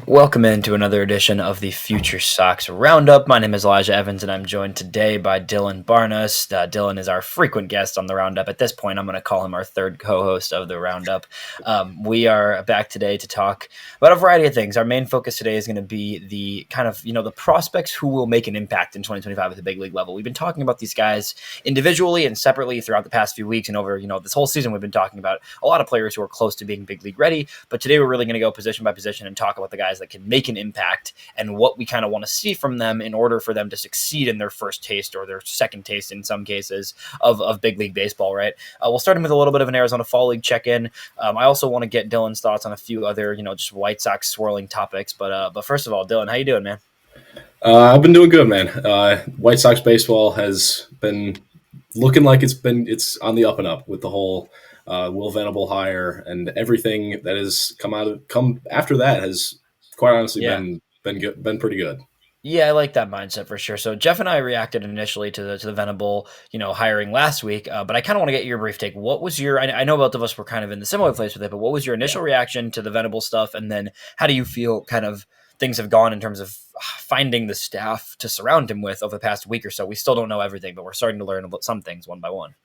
Welcome into another edition of the FutureSox RoundUp. My name is Elijah Evans, and I'm joined today by Dylan Barnas. Dylan is our frequent guest on the Roundup. At this point, I'm going to call him our third co-host of the Roundup. We are back today to talk about a variety of things. Our main focus today is going to be the kind of, the prospects who will make an impact in 2025 at the big league level. We've been talking about these guys individually and separately throughout the past few weeks, and over, this whole season, we've been talking about a lot of players who are close to being big league ready. But today, we're really going to go position by position and talk about the guys that can make an impact and what we kind of want to see from them in order for them to succeed in their first taste or their second taste in some cases of big league baseball, right? We'll start with a little bit of an Arizona Fall League check-in. I also want to get Dylan's thoughts on a few other, just White Sox swirling topics. But first of all, Dylan, how you doing, man? I've been doing good, man. White Sox baseball has been looking like it's on the up and up with the whole Will Venable hire, and everything that has come after that has quite honestly been pretty good. Yeah, I like that mindset for sure. So Jeff and I reacted initially to the Venable, hiring last week, but I kind of want to get your brief take. What was your? I know both of us were kind of in the similar place with it, but what was your initial reaction to the Venable stuff, and then how do you feel kind of things have gone in terms of finding the staff to surround him with over the past week or so? We still don't know everything, but we're starting to learn about some things one by one.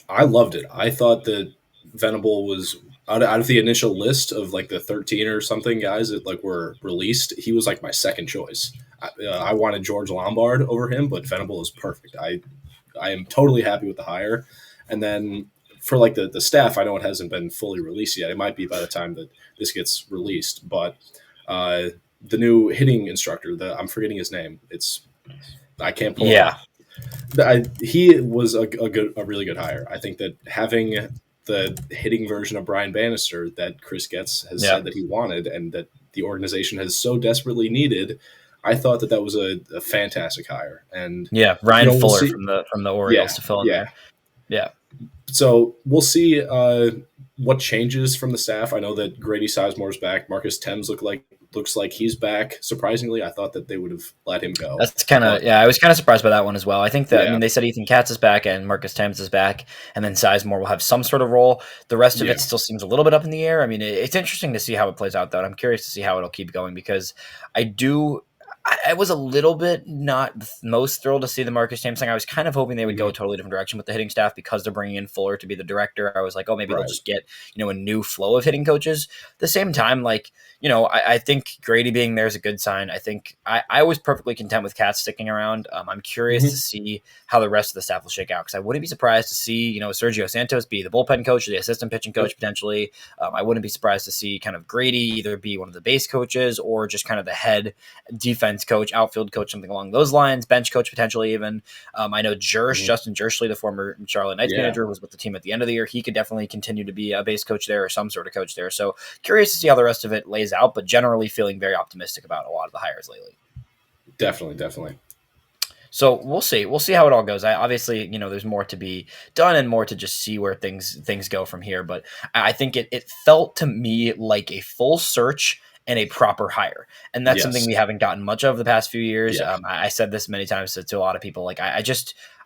I loved it. I thought that Venable was out of the initial list of like the 13 or something guys that like were released. He was like my second choice. I wanted George Lombard over him, but Venable is perfect. I am totally happy with the hire. And then for like the staff, I know it hasn't been fully released yet. It might be by the time that this gets released, but the new hitting instructor, I'm forgetting his name. I can't pull it up. He was a really good hire. I think that having the hitting version of Brian Bannister that Chris Getz has said that he wanted and that the organization has so desperately needed, I thought that was a fantastic hire. And Ryan Fuller from the Orioles to fill in there. Yeah. So we'll see what changes from the staff. I know that Grady Sizemore's back. Marcus Thames looks like he's back. Surprisingly, I thought that they would have let him go. That's kind of I was kind of surprised by that one as well. I think that they said Ethan Katz is back and Marcus Thames is back, and then Sizemore will have some sort of role. The rest of it still seems a little bit up in the air. I mean, it's interesting to see how it plays out, though. And I'm curious to see how it'll keep going because I was a little bit not most thrilled to see the Marcus Thames thing. I was kind of hoping they would go a totally different direction with the hitting staff because they're bringing in Fuller to be the director. I was like, oh, maybe they'll just get, a new flow of hitting coaches. At the same time, I think Grady being there is a good sign. I think I was perfectly content with Katz sticking around. I'm curious to see how the rest of the staff will shake out because I wouldn't be surprised to see, Sergio Santos be the bullpen coach or the assistant pitching coach potentially. I wouldn't be surprised to see kind of Grady either be one of the base coaches or just kind of the head defense coach, outfield coach, something along those lines, bench coach potentially even. I know Justin Jersley, the former Charlotte Knights manager, was with the team at the end of the year. He could definitely continue to be a base coach there or some sort of coach there. So curious to see how the rest of it lays out, but generally feeling very optimistic about a lot of the hires lately. Definitely. So we'll see. We'll see how it all goes. Obviously, there's more to be done and more to just see where things go from here. But I think it felt to me like a full search and a proper hire. And that's something we haven't gotten much of the past few years. Yeah. I said this many times to a lot of people. Like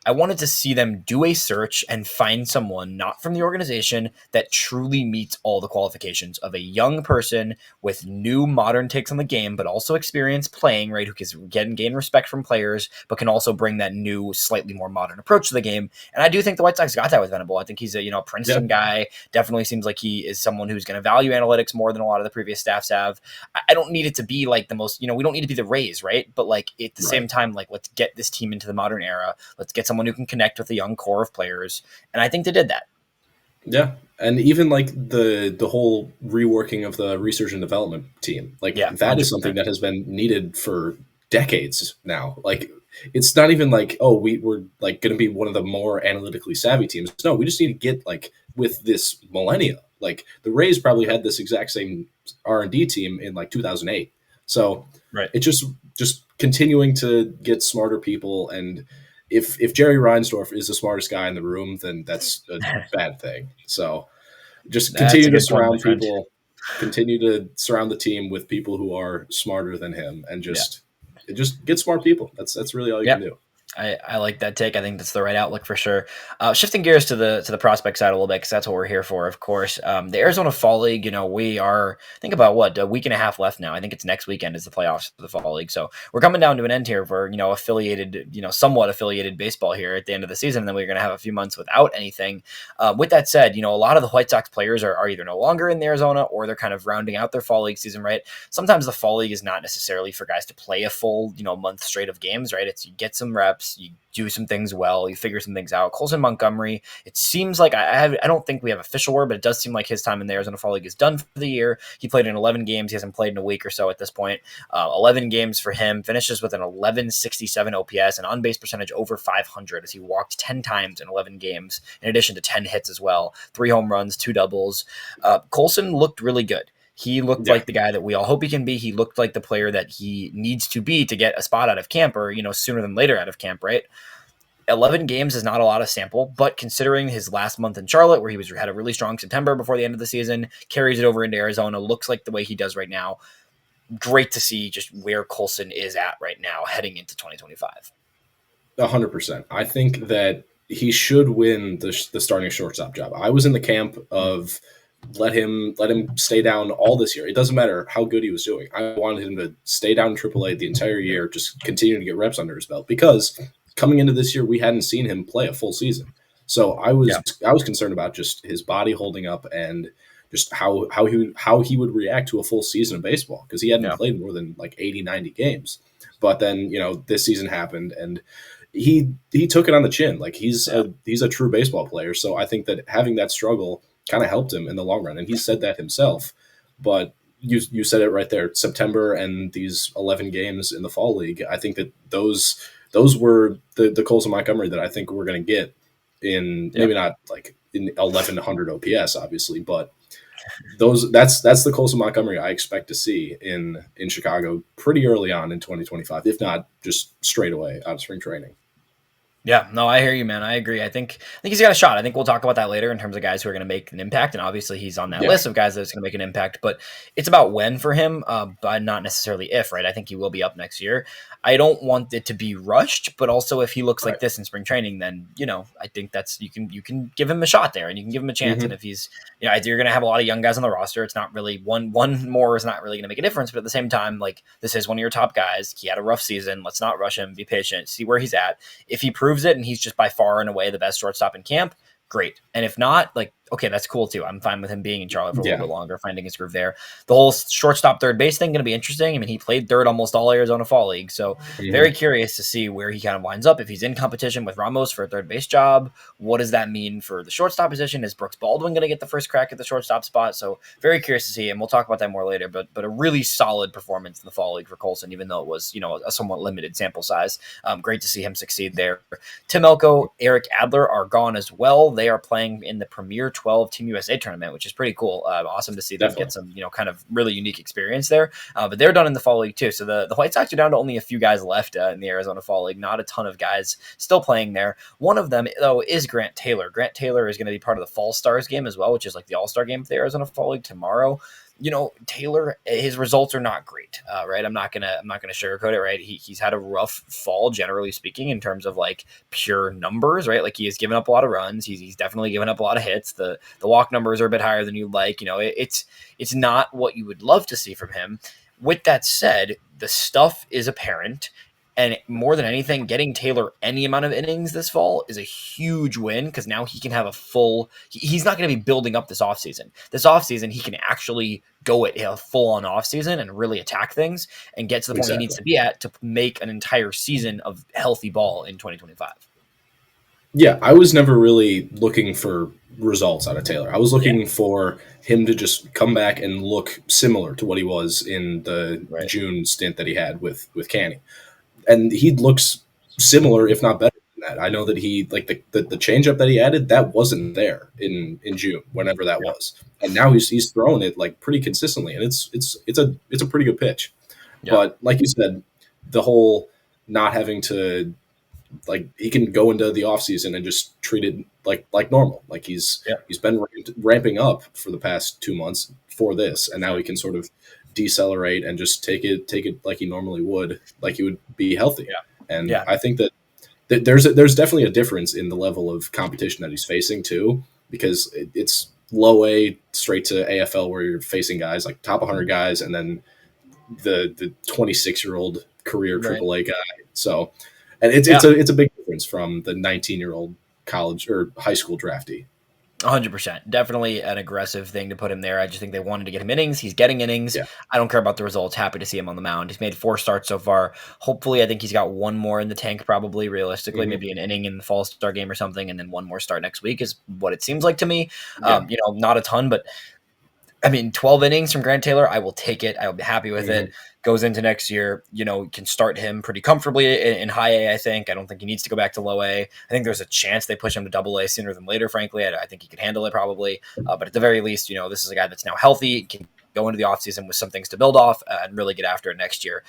I wanted to see them do a search and find someone not from the organization that truly meets all the qualifications of a young person with new modern takes on the game, but also experience playing, right? Who can gain respect from players, but can also bring that new, slightly more modern approach to the game. And I do think the White Sox got that with Venable. I think he's a Princeton guy. Definitely seems like he is someone who's going to value analytics more than a lot of the previous staffs have. I don't need it to be like the most, we don't need to be the Rays, right? But like at the same time, like let's get this team into the modern era. Let's get someone who can connect with a young core of players. And I think they did that. Yeah. And even like the whole reworking of the research and development team, that 100%. Is something that has been needed for decades now. Like it's not even like, oh, we're like going to be one of the more analytically savvy teams. No, we just need to get like with this millennia. Like the Rays probably had this exact same R&D team in like 2008. So it's just continuing to get smarter people. And if Jerry Reinsdorf is the smartest guy in the room, then that's a bad thing. So just continue to surround people, continue to surround the team with people who are smarter than him, and just get smart people. That's really all you can do. I like that take. I think that's the right outlook for sure. Shifting gears to the prospect side a little bit because that's what we're here for, of course. The Arizona Fall League, we are I think about what a week and a half left now. I think it's next weekend is the playoffs for the Fall League, so we're coming down to an end here for affiliated, somewhat affiliated baseball here at the end of the season, and then we're going to have a few months without anything. With that said, a lot of the White Sox players are either no longer in Arizona or they're kind of rounding out their Fall League season, right? Sometimes the Fall League is not necessarily for guys to play a full month straight of games, right? It's you get some reps, you do some things well, you figure some things out. Colson Montgomery, it seems like I don't think we have official word, but it does seem like his time in the Arizona Fall League is done for the year. He played in 11 games. He hasn't played in a week or so at this point. 11 games for him, finishes with an 1167 OPS, an on-base percentage over 500 as he walked 10 times in 11 games, in addition to 10 hits as well, 3 home runs, 2 doubles. Colson looked really good. He looked like the guy that we all hope he can be. He looked like the player that he needs to be to get a spot out of camp or, sooner than later out of camp, right? 11 games is not a lot of sample, but considering his last month in Charlotte, where he had a really strong September before the end of the season, carries it over into Arizona, looks like the way he does right now. Great to see just where Colson is at right now heading into 2025. 100%. I think that he should win the starting shortstop job. I was in the camp of let him stay down all this year. It doesn't matter how good he was doing. I wanted him to stay down in AAA the entire year, just continue to get reps under his belt, because coming into this year, we hadn't seen him play a full season. So I was concerned about just his body holding up and just how he would react to a full season of baseball, because he hadn't played more than like 80, 90 games. But then, this season happened and he took it on the chin. Like he's a true baseball player. So I think that having that struggle kind of helped him in the long run. And he said that himself. But you said it right there. September and these 11 games in the Fall League, I think that those were the Colson Montgomery that I think we're going to get in maybe not like in 1100 OPS, obviously, but that's the Colson Montgomery I expect to see in Chicago pretty early on in 2025, if not just straight away out of spring training. Yeah, no, I hear you, man. I agree. I think he's got a shot. I think we'll talk about that later in terms of guys who are going to make an impact, and obviously he's on that list of guys that's going to make an impact. But it's about when for him, but not necessarily if. Right? I think he will be up next year. I don't want it to be rushed, but also if he looks like this in spring training, then I think that's you can give him a shot there, and you can give him a chance. Mm-hmm. And if he's you're going to have a lot of young guys on the roster, it's not really one more is not really going to make a difference. But at the same time, like this is one of your top guys. He had a rough season. Let's not rush him. Be patient. See where he's at. If he proves it and he's just by far and away the best shortstop in camp, great. And if not, like, okay, that's cool too. I'm fine with him being in Charlotte for a little bit longer, finding his groove there. The whole shortstop third base thing going to be interesting. I mean, he played third almost all Arizona Fall League, so very curious to see where he kind of winds up. If he's in competition with Ramos for a third base job, what does that mean for the shortstop position? Is Brooks Baldwin going to get the first crack at the shortstop spot? So very curious to see, and we'll talk about that more later. But a really solid performance in the Fall League for Colson, even though it was a somewhat limited sample size. Great to see him succeed there. Tim Elko, Eric Adler are gone as well. They are playing in the Premier 12 Team USA tournament, which is pretty cool. Awesome to see them get some, kind of really unique experience there. But they're done in the Fall League too. So the White Sox are down to only a few guys left in the Arizona Fall League. Not a ton of guys still playing there. One of them, though, is Grant Taylor. Grant Taylor is going to be part of the Fall Stars game as well, which is like the All-Star game for the Arizona Fall League tomorrow. Taylor, his results are not great, right? I'm not gonna sugarcoat it, right? He's had a rough fall, generally speaking, in terms of like pure numbers, right? Like he has given up a lot of runs. He's definitely given up a lot of hits. The walk numbers are a bit higher than you'd like. It's not what you would love to see from him. With that said, the stuff is apparent. And more than anything, getting Taylor any amount of innings this fall is a huge win because now he can have a full – he's not going to be building up this offseason. This offseason, he can actually go at a full-on offseason and really attack things and get to the point he needs to be at to make an entire season of healthy ball in 2025. Yeah, I was never really looking for results out of Taylor. I was looking for him to just come back and look similar to what he was in the June stint that he had with Canny. And he looks similar, if not better than that. I know that he like the changeup that he added that wasn't there in June, whenever that was, and now he's throwing it like pretty consistently, and it's a pretty good pitch. Yeah. But like you said, the whole not having to like he can go into the offseason and just treat it like normal. Like he's been ramping up for the past 2 months for this, and now he can sort of decelerate and just take it like he normally would, like he would be healthy. And I think that there's definitely a difference in the level of competition that he's facing too, because it's low A straight to AFL where you're facing guys like top 100 guys, and then the 26-year-old career Right. AAA guy. So, and it's a big difference from the 19-year-old college or high school draftee. 100%. Definitely an aggressive thing to put him there. I just think they wanted to get him innings. He's getting innings. Yeah. I don't care about the results. Happy to see him on the mound. He's made 4 starts so far. Hopefully, I think he's got one more in the tank, probably, realistically. Mm-hmm. Maybe an inning in the Fall Star game or something, and then one more start next week is what it seems like to me. Yeah. Not a ton, but I mean, 12 innings from Grant Taylor, I will take it. I'll be happy with it. Goes into next year, can start him pretty comfortably in high A, I think. I don't think he needs to go back to low A. I think there's a chance they push him to double A sooner than later, frankly. I think he could handle it probably. But at the very least, this is a guy that's now healthy, can go into the offseason with some things to build off and really get after it next year.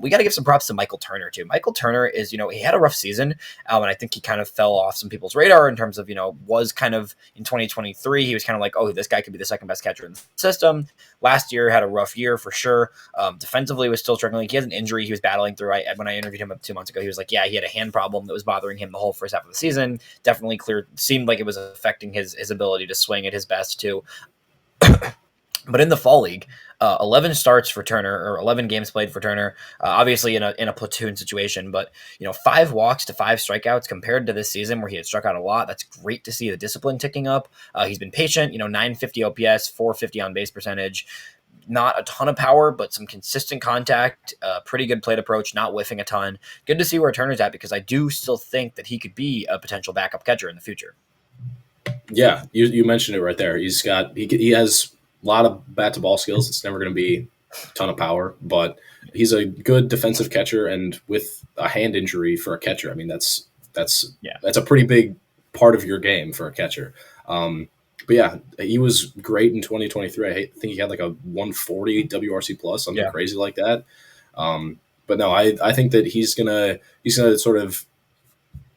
We got to give some props to Michael Turner, too. Michael Turner is, he had a rough season, and I think he kind of fell off some people's radar in terms of, was kind of in 2023, he was kind of like, oh, this guy could be the second best catcher in the system. Last year had a rough year for sure. Defensively was still struggling. He has an injury he was battling through. When I interviewed him 2 months ago, he was like, yeah, he had a hand problem that was bothering him the whole first half of the season. Definitely seemed like it was affecting his ability to swing at his best, too. But in the fall league, 11 starts for Turner, or 11 games played for Turner, obviously in a platoon situation, but 5 walks to 5 strikeouts compared to this season where he had struck out a lot. That's great to see the discipline ticking up. He's been patient, 950 OPS, 450 on base percentage. Not a ton of power, but some consistent contact, pretty good plate approach, not whiffing a ton. Good to see where Turner's at, because I do still think that he could be a potential backup catcher in the future. Yeah, you mentioned it right there. He has a lot of bat to ball skills. It's never going to be a ton of power, but he's a good defensive catcher, and with a hand injury for a catcher, I mean that's a pretty big part of your game for a catcher. But yeah, he was great in 2023. I think he had like a 140 WRC plus, something crazy like that. But no, I think that he's gonna sort of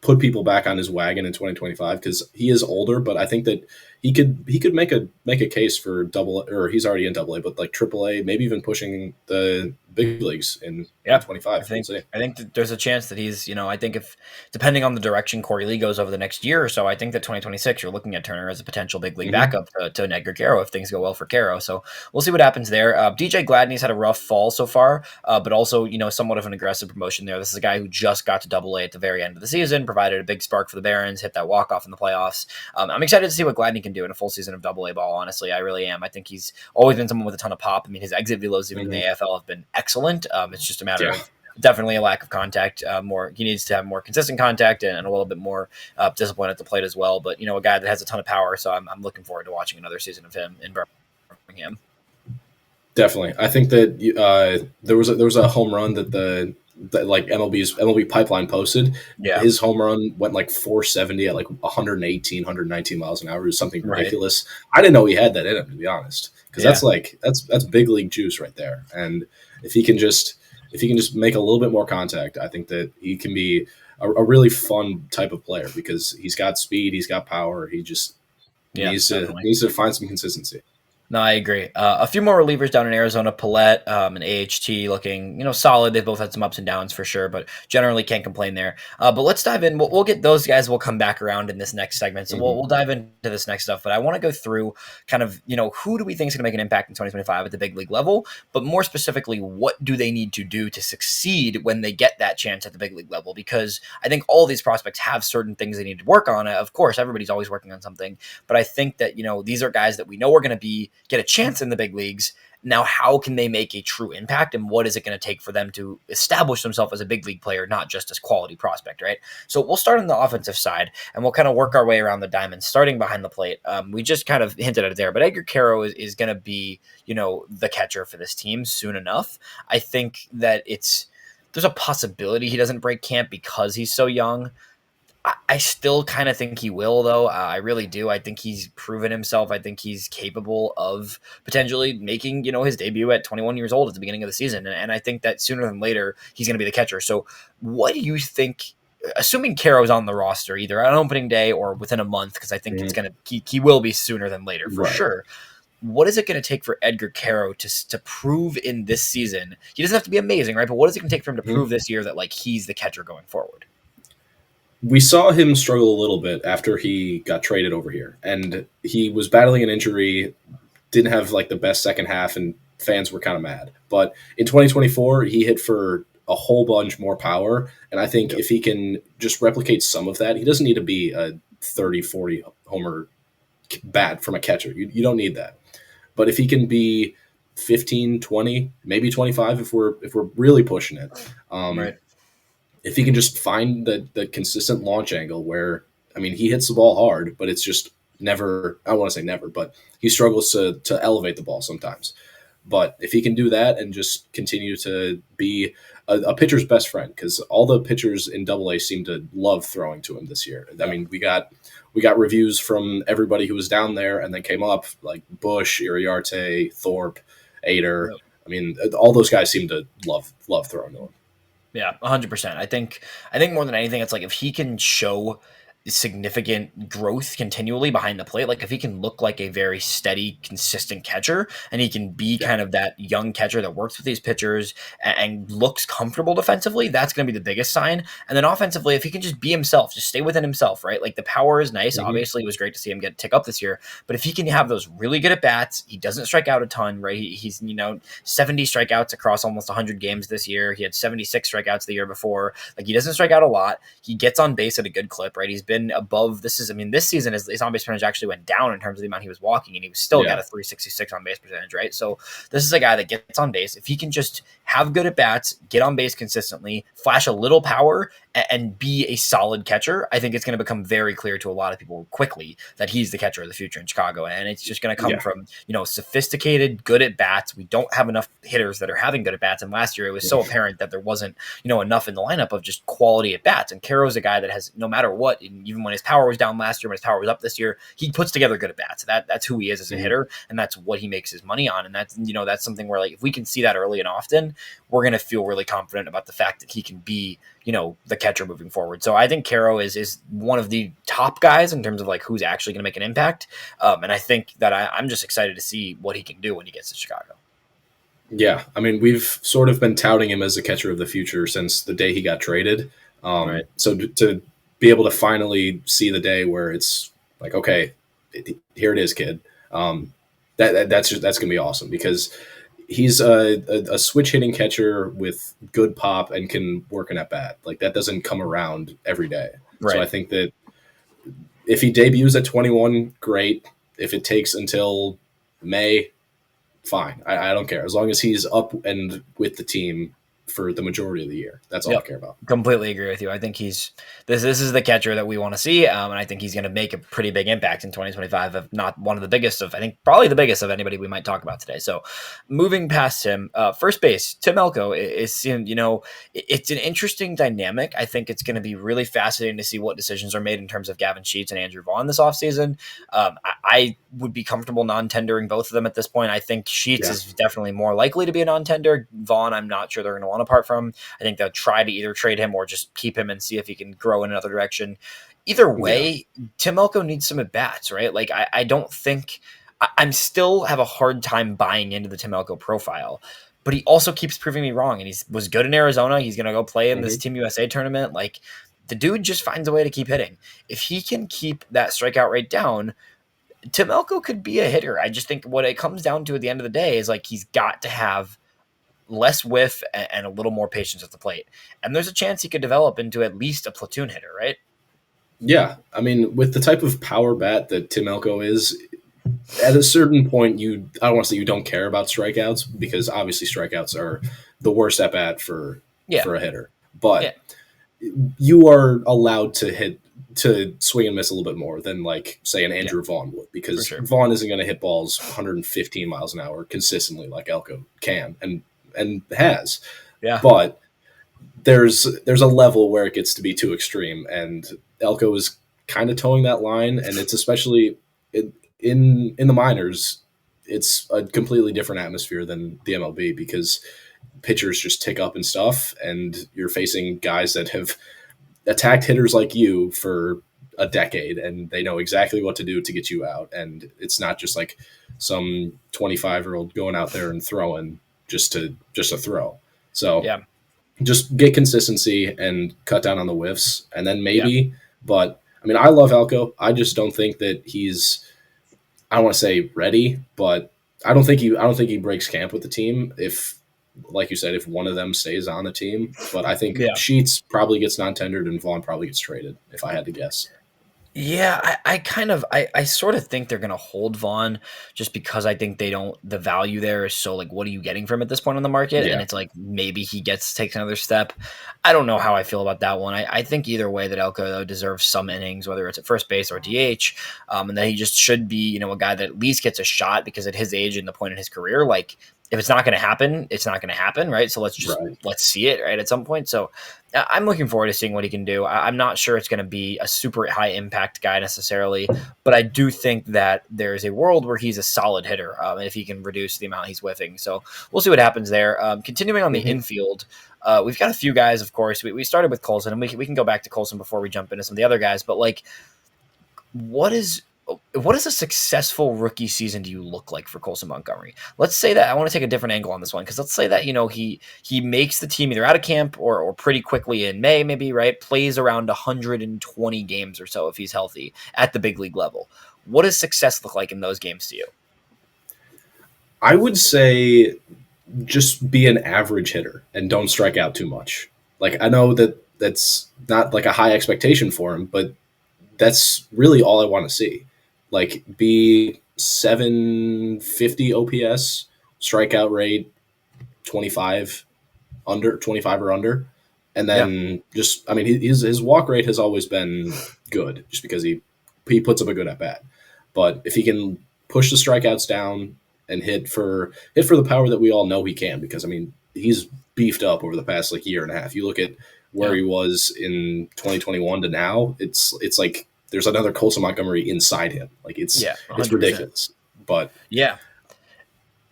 put people back on his wagon in 2025, because he is older, but I think that he could make a case for double, or he's already in double A, but like triple A, maybe even pushing the big leagues in 25. I think that there's a chance that he's, I think if depending on the direction Corey Lee goes over the next year or so, I think that 2026 you're looking at Turner as a potential big league backup to an Edgar Caro if things go well for Caro. So we'll see what happens there. DJ Gladney's had a rough fall so far, but also somewhat of an aggressive promotion there. This is a guy who just got to double A at the very end of the season, provided a big spark for the Barons, hit that walk off in the playoffs. I'm excited to see what Gladney can do in a full season of double A ball. Honestly, I really am. I think he's always been someone with a ton of pop. I mean, his exit velos even in the AFL have been excellent. It's just a matter of definitely a lack of contact. He needs to have more consistent contact and a little bit more discipline at the plate as well. But a guy that has a ton of power, so I'm looking forward to watching another season of him in Birmingham. Definitely, I think that there was a home run that like MLB pipeline posted. Yeah, his home run went like 470 at like 119 miles an hour. It was something ridiculous. I didn't know he had that in him, to be honest, because that's big league juice right there. And if he can just make a little bit more contact, I think that he can be a really fun type of player, because he's got speed, he's got power. He just needs to find some consistency. No, I agree. A few more relievers down in Arizona. Paulette and AHT looking, solid. They've both had some ups and downs for sure, but generally can't complain there. But let's dive in. We'll get those guys. We'll come back around in this next segment. So we'll dive into this next stuff. But I want to go through kind of, who do we think is going to make an impact in 2025 at the big league level? But more specifically, what do they need to do to succeed when they get that chance at the big league level? Because I think all these prospects have certain things they need to work on. Of course, everybody's always working on something. But I think that, these are guys that we know are going to get a chance in the big leagues. Now, how can they make a true impact, and what is it going to take for them to establish themselves as a big league player, not just as quality prospect, right? So we'll start on the offensive side, and we'll kind of work our way around the diamond, starting behind the plate. We just kind of hinted at it there, but Edgar Caro is going to be, the catcher for this team soon enough. I think that there's a possibility he doesn't break camp because he's so young. I still kind of think he will, though. I really do. I think he's proven himself. I think he's capable of potentially making, his debut at 21 years old at the beginning of the season. And I think that sooner than later, he's going to be the catcher. So what do you think, assuming Caro's on the roster, either on opening day or within a month, because I think he will be sooner than later for sure. What is it going to take for Edgar Caro to prove in this season? He doesn't have to be amazing, right? But what is it going to take for him to prove this year that he's the catcher going forward? we saw him struggle a little bit after he got traded over here, and he was battling an injury, didn't have like the best second half, and fans were kind of mad. But in 2024, he hit for a whole bunch more power, and I think if he can just replicate some of that, he doesn't need to be a 30, 40 homer bat from a catcher. You don't need that. But if he can be 15, 20, maybe 25 if we're really pushing it. Right. If he can just find the consistent launch angle where, I mean, he hits the ball hard, but it's just never, I don't want to say never, but he struggles to elevate the ball sometimes. But if he can do that and just continue to be a pitcher's best friend, because all the pitchers in Double A seem to love throwing to him this year. I mean, we got reviews from everybody who was down there and then came up, like Bush, Iriarte, Thorpe, Ader. Yep. I mean, all those guys seem to love throwing to him. Yeah, 100%. I think more than anything, it's like if he can show significant growth continually behind the plate, like if he can look like a very steady, consistent catcher, and he can be kind of that young catcher that works with these pitchers and looks comfortable defensively, that's going to be the biggest sign. And then offensively, if he can just be himself, just stay within himself, right? Like the power is nice. Mm-hmm. Obviously, it was great to see him get tick up this year, but if he can have those really good at bats, he doesn't strike out a ton, right? He's 70 strikeouts across almost 100 games this year. He had 76 strikeouts the year before. Like he doesn't strike out a lot. He gets on base at a good clip, right? He's been above this season his on base percentage actually went down in terms of the amount he was walking, and he was still got a 366 on base percentage, right? So this is a guy that gets on base. If he can just have good at bats, get on base consistently, flash a little power, and be a solid catcher, I think it's going to become very clear to a lot of people quickly that he's the catcher of the future in Chicago. And it's just going to come from, sophisticated, good at bats. We don't have enough hitters that are having good at bats. And last year it was so apparent that there wasn't, enough in the lineup of just quality at bats. And Caro's a guy that has, no matter what, even when his power was down last year, when his power was up this year, he puts together good at bats. That's who he is as a hitter. And that's what he makes his money on. And that's, that's something where, like, if we can see that early and often, we're going to feel really confident about the fact that he can be, the catcher moving forward. So I think Caro is one of the top guys in terms of like who's actually going to make an impact. And I think that I'm just excited to see what he can do when he gets to Chicago. Yeah, I mean, we've sort of been touting him as a catcher of the future since the day he got traded. Right. So to be able to finally see the day where it's like, okay, here it is, kid. That's going to be awesome because he's a switch hitting catcher with good pop and can work an at bat. Like that doesn't come around every day. Right. So I think that if he debuts at 21, great. If it takes until May, fine. I don't care. As long as he's up and with the team for the majority of the year. That's all I care about. Completely agree with you. I think this is the catcher that we want to see, and I think he's going to make a pretty big impact in 2025, if not one of the biggest of, I think probably the biggest of anybody we might talk about today. So moving past him, first base, Tim Elko is it's an interesting dynamic. I think it's going to be really fascinating to see what decisions are made in terms of Gavin Sheets and Andrew Vaughn this offseason. I would be comfortable non-tendering both of them at this point. I think Sheets is definitely more likely to be a non-tender. Vaughn, I'm not sure they're going to want to part from. I think they'll try to either trade him or just keep him and see if he can grow in another direction. Either way, Tim Elko needs some at-bats, right? Like, I don't think – I'm still have a hard time buying into the Tim Elko profile, but he also keeps proving me wrong, and he was good in Arizona. He's going to go play in this Team USA tournament. Like, the dude just finds a way to keep hitting. If he can keep that strikeout rate down – Tim Elko could be a hitter. I just think what it comes down to at the end of the day is like he's got to have less whiff and a little more patience at the plate. And there's a chance he could develop into at least a platoon hitter, right? Yeah. I mean, with the type of power bat that Tim Elko is, at a certain point, I don't want to say you don't care about strikeouts because obviously strikeouts are the worst at bat for a hitter. But you are allowed to swing and miss a little bit more than, like, say, an Andrew Vaughn would, because Vaughn isn't going to hit balls 115 miles an hour consistently like Elko can and has. Yeah. But there's a level where it gets to be too extreme, and Elko is kind of towing that line, and it's especially in the minors, it's a completely different atmosphere than the MLB because pitchers just tick up and stuff, and you're facing guys that have attacked hitters like you for a decade, and they know exactly what to do to get you out. And it's not just like some 25-year-old going out there and throwing just to throw. So just get consistency and cut down on the whiffs, and then Yeah. maybe. But I mean, I love Elko. I just don't think that he's. I don't want to say ready, but I don't think he breaks camp with the team if, like you said, if one of them stays on the team. But I think Yeah. Sheets probably gets non-tendered and Vaughn probably gets traded. If I had to guess. Yeah, I sort of think they're gonna hold Vaughn just because I think the value there is so like what are you getting from him at this point on the market? And Yeah. it's like maybe he takes another step. I don't know how I feel about that one. I think either way that Elko though deserves some innings, whether it's at first base or DH, and that he just should be, a guy that at least gets a shot because at his age and the point in his career, like if it's not gonna happen, it's not gonna happen, right? So Right. let's see it, right, at some point. So I'm looking forward to seeing what he can do. I'm not sure it's going to be a super high impact guy necessarily, but I do think that there's a world where he's a solid hitter if he can reduce the amount he's whiffing. So we'll see what happens there. Continuing on the Mm-hmm. infield, we've got a few guys, of course. We started with Colson, and we can go back to Colson before we jump into some of the other guys. But like, what is a successful rookie season do you look like for Colson Montgomery? Let's say that I want to take a different angle on this one because let's say that he makes the team either out of camp or pretty quickly in May, maybe, right? Plays around 120 games or so if he's healthy at the big league level. What does success look like in those games to you? I would say just be an average hitter and don't strike out too much. Like I know that that's not like a high expectation for him, but that's really all I want to see. Like be 750 OPS, strikeout rate 25 25 or under. And Yeah, then just I mean his walk rate has always been good just because he puts up a good at bat. But if he can push the strikeouts down and hit for the power that we all know he can, because I mean he's beefed up over the past like year and a half. You look at where yeah, he was in 2021 to now, it's like there's another Colson Montgomery inside him. Like yeah, it's 100%. ridiculous. But Yeah,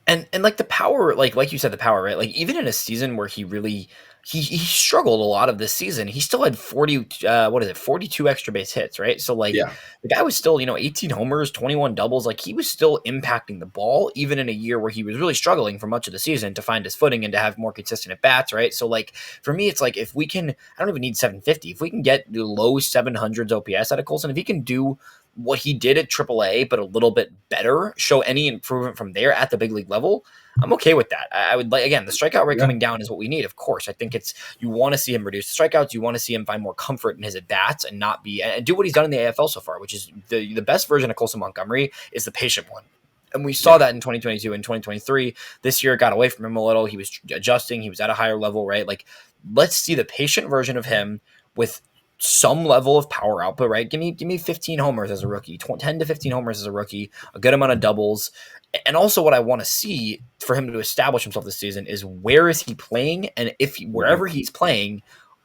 and like the power, like you said, the power, right? Like even in a season where he really he struggled a lot of this season, he still had 40 what is it, 42 extra base hits, right? So like yeah, the guy was still, 18 homers, 21 doubles, like he was still impacting the ball even in a year where he was really struggling for much of the season to find his footing and to have more consistent at bats, right? So like for me it's like if we can, I don't even need 750. If we can get the low 700s OPS out of Colson, if he can do what he did at AAA, but a little bit better, show any improvement from there at the big league level, I'm okay with that. I would like, again, the strikeout rate yeah, coming down is what we need. Of course, I think you want to see him reduce the strikeouts. You want to see him find more comfort in his at bats and not be and do what he's done in the AFL so far, which is the best version of Colson Montgomery is the patient one. And we saw yeah, that in 2022 and 2023. This year it got away from him a little. He was adjusting. He was at a higher level, right? Like, let's see the patient version of him with some level of power output, right? Give me 15 homers as a rookie, 10 to 15 homers as a rookie, a good amount of doubles. And also what I want to see for him to establish himself this season is where is he playing? And mhm, wherever he's playing,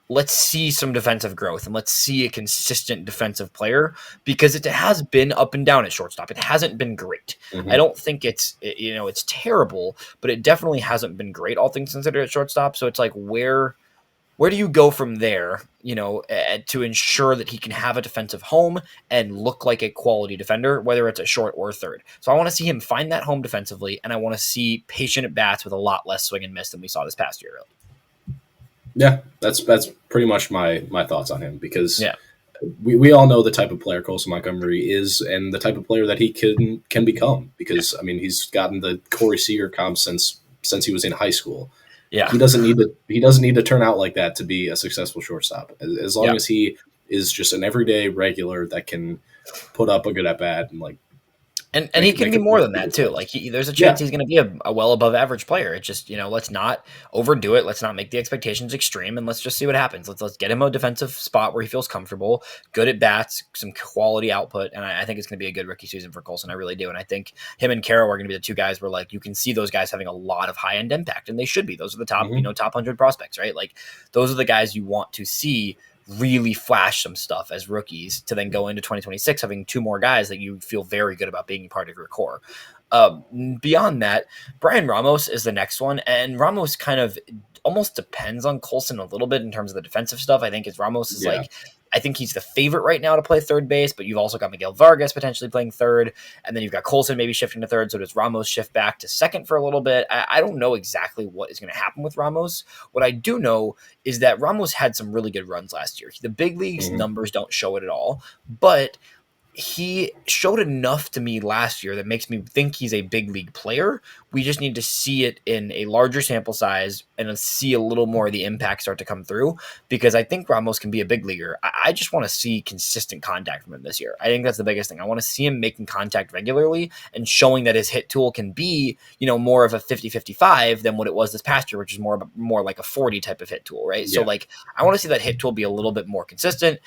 let's see some defensive growth and let's see a consistent defensive player because it has been up and down at shortstop. It hasn't been great. I mhm, don't think it's terrible, but it definitely hasn't been great, all things considered, at shortstop. So it's like where do you go from there, to ensure that he can have a defensive home and look like a quality defender, whether it's a short or a third? So I want to see him find that home defensively, and I want to see patient at bats with a lot less swing and miss than we saw this past year. Really. yeah. That's pretty much my thoughts on him because Yeah, we all know the type of player Colson Montgomery is and the type of player that he can become because I mean he's gotten the Corey Seager comp since he was in high school. yeah, He doesn't need to turn out like that to be a successful shortstop. As long yeah. as he is just an everyday regular that can put up a good at bat and like And he can make be a more make than that good too. plays. Like there's a chance Yeah. he's going to be a well above average player. It's just let's not overdo it. Let's not make the expectations extreme, and let's just see what happens. Let's get him a defensive spot where he feels comfortable, good at bats, some quality output, and I think it's going to be a good rookie season for Colson. I really do, and I think him and Caro are going to be the two guys where like you can see those guys having a lot of high end impact, and they should be. Those are the top Hmm. top 100 prospects, right? Like those are the guys you want to see really flash some stuff as rookies to then go into 2026 having two more guys that you feel very good about being part of your core. Beyond that, Brian Ramos is the next one, and Ramos kind of almost depends on Colson a little bit in terms of the defensive stuff. I think Ramos is Yeah. like I think he's the favorite right now to play third base, but you've also got Miguel Vargas potentially playing third, and then you've got Colson maybe shifting to third. So does Ramos shift back to second for a little bit? I don't know exactly what is going to happen with Ramos. What I do know is that Ramos had some really good runs last year. The big leagues numbers don't show it at all, but he showed enough to me last year that makes me think he's a big league player. We just need to see it in a larger sample size and see a little more of the impact start to come through, because I think Ramos can be a big leaguer. I just want to see consistent contact from him this year. I think that's the biggest thing. I want to see him making contact regularly and showing that his hit tool can be, more of a 50-55 than what it was this past year, which is more like a 40 type of hit tool, right? Yeah. So like, I want to see that hit tool be a little bit more consistent,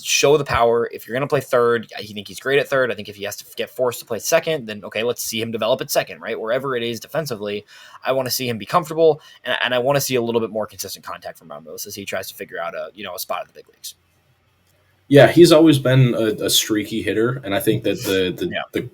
show the power. If you're going to play third, I think he's great at third. I think if he has to get forced to play second, then okay, let's see him develop at second, right? Wherever it is defensively, I want to see him be comfortable, and I want to see a little bit more consistent contact from Ramos as he tries to figure out a spot in the big leagues. Yeah, he's always been a streaky hitter, and I think that the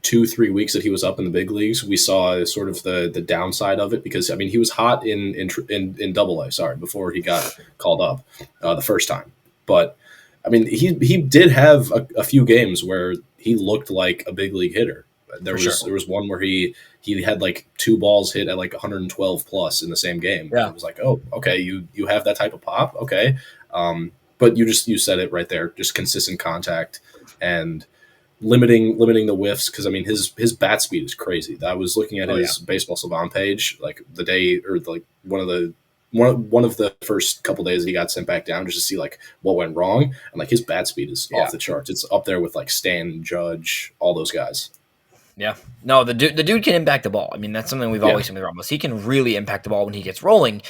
2-3 weeks that he was up in the big leagues, we saw sort of the downside of it, because I mean he was hot in Double-A, before he got called up the first time, but I mean he did have a few games where he looked like a big league hitter. There was one where he had like 2 balls hit at like 112 plus in the same game. Yeah. It was like, oh, okay, you have that type of pop, okay. But you said it right there, just consistent contact and limiting the whiffs, because I mean his bat speed is crazy. I was looking at his Baseball Savant page like the day, or like one of the first couple days that he got sent back down, just to see like what went wrong, and like his bat speed is off the charts. It's up there with like Stan, Judge, all those guys. Yeah. No, the dude can impact the ball. I mean, that's something we've always seen with Ramos. He can really impact the ball when he gets rolling.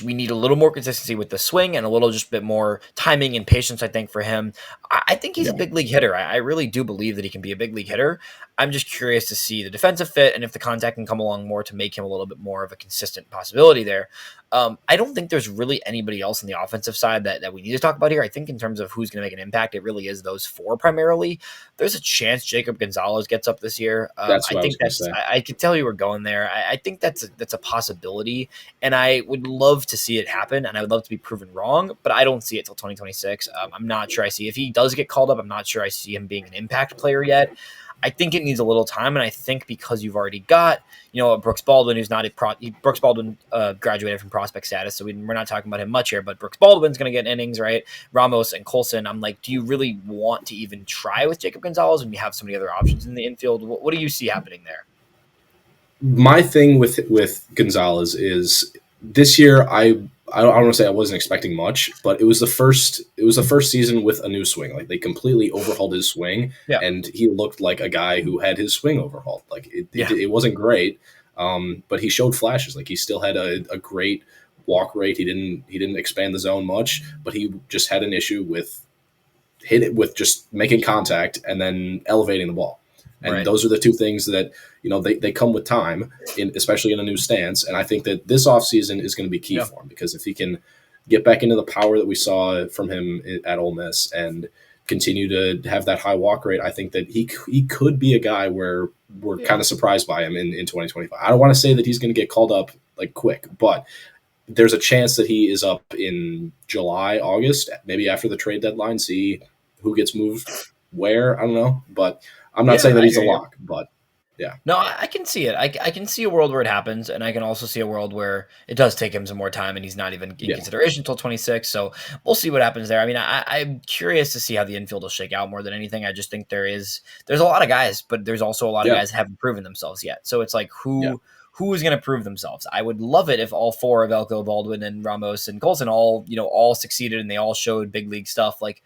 We need a little more consistency with the swing and a little just bit more timing and patience, I think, for him. I think he's a big league hitter. I really do believe that he can be a big league hitter. I'm just curious to see the defensive fit and if the contact can come along more to make him a little bit more of a consistent possibility there. I don't think there's really anybody else on the offensive side that we need to talk about here. I think in terms of who's going to make an impact, it really is those 4 primarily. There's a chance Jacob Gonzalez gets up this year. I could tell you were going there. I think that's a possibility, and I would love to see it happen, and I would love to be proven wrong, but I don't see it till 2026. I'm not sure I see, if he does get called up, I'm not sure I see him being an impact player yet. I think it needs a little time, and I think because you've already got, Brooks Baldwin, who's not Brooks Baldwin graduated from prospect status, so we're not talking about him much here, but Brooks Baldwin's going to get innings, right? Ramos and Colson, I'm like, do you really want to even try with Jacob Gonzalez when you have so many other options in the infield? What do you see happening there? My thing with Gonzalez is this year, I don't want to say I wasn't expecting much, but it was the first season with a new swing. Like they completely overhauled his swing, and he looked like a guy who had his swing overhauled. Like it wasn't great, but he showed flashes. Like he still had a great walk rate. He didn't expand the zone much, but he just had an issue with just making contact and then elevating the ball. And those are the 2 things that, they come with time, especially in a new stance. And I think that this offseason is going to be key for him, because if he can get back into the power that we saw from him at Ole Miss and continue to have that high walk rate, I think that he could be a guy where we're kind of surprised by him in 2025. I don't want to say that he's going to get called up like quick, but there's a chance that he is up in July, August, maybe after the trade deadline, see who gets moved where. I don't know, but I'm not saying that he's a lock, but yeah. No, I can see it. I can see a world where it happens, and I can also see a world where it does take him some more time, and he's not even in consideration until 26. So we'll see what happens there. I mean, I'm curious to see how the infield will shake out more than anything. I just think there's a lot of guys, but there's also a lot of guys that haven't proven themselves yet. So it's like who is going to prove themselves? I would love it if all 4 of Elko, Baldwin, and Ramos and Colson all succeeded and they all showed big league stuff. Like